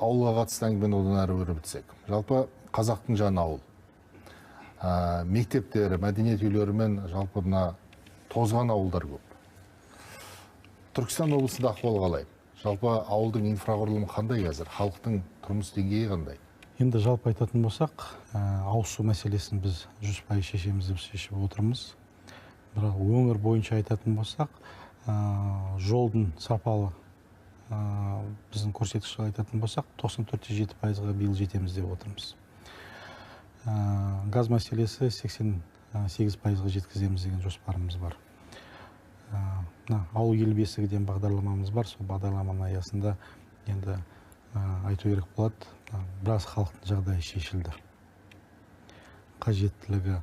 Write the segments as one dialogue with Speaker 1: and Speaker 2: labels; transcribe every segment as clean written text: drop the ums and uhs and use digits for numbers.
Speaker 1: ауылға қатысты әңгімені одан әрі өрбітсек. Жалпы қазақтың жаны ауыл. Мектептері, мәдениет үйлері мен жалпы мына тозған ауылдар көп. Түркістан облысында ахуал қалай? Жалпы ауылдың инфрақұрылымы қандай қазір? Халықтың тұрмыс деңгейі қандай?
Speaker 2: Енді жалпы айтатын болсақ, ауыз су мәселесін біз 100% шешеміз деп шешіп отырмыз. Бірақ өңір бойынша айтатын болсақ, жолдың сапалы біздің көрсеткішке айтатын болсақ, 94,7%-ға биыл жетеміз деп отырмыз. Газ мәселесі 88%-ға жеткіземіз деген жоспарымыз бар. Ауыл ел бесігі деген бағдарламамыз бар. Сол бағдарламаның аясында енді айту керек болады, біраз халықтың жағдайы шешілді. Қажеттілігі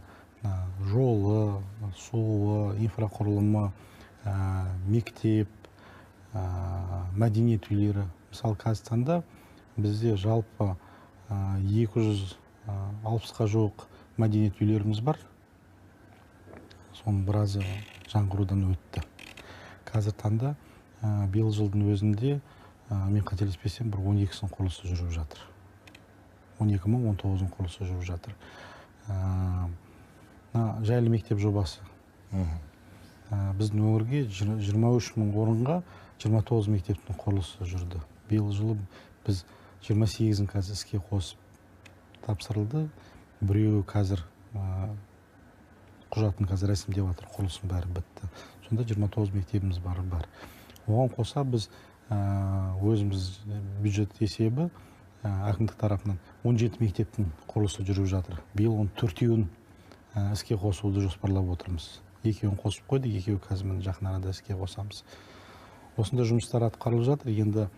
Speaker 2: жолы, суы, инфрақұрылымы, мектеп, мәдениет үйлері. Мысалы, Қазақстанда бізде жалпы 260-қа жуық мәдениет үйлеріміз бар. Соның біразы жаңғырудан өтті. Қазір таңда биыл жылдың өзінде, мен қателеспесем, бір 12-сінің құрылысы жүріп жатыр. 12-19-ның құрылысы жүріп жатыр. Жайлы мектеп жобасы. Біздің өңірге 23.000 орынға 29 мектептің құрылысы жүрді. Биыл жылы біз 28-ін қазір іске қосып тапсырылды. Біреуі қазір құжатын қазір рәсімдеп жатыр, құрылысын бәрі бітті. Сонда 29 мектебіміз бар. Оған қоса біз өзіміз бюджет есебі әкімдік тарапынан 17 мектептің құрылысы жүріп жатыр. Биыл 4-еуін іске қосуды жоспарлап отырмыз. 2-еуін қосып қойдық, 2-еуі қазір жақын арада іске қосамыз. Осында жұмыстар атқарылып жатыр. Енді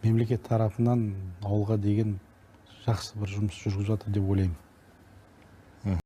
Speaker 2: мемлекет тарапынан ауылға деген жақсы бір жұмыс жүргізіп жатыр деп ойлаймын.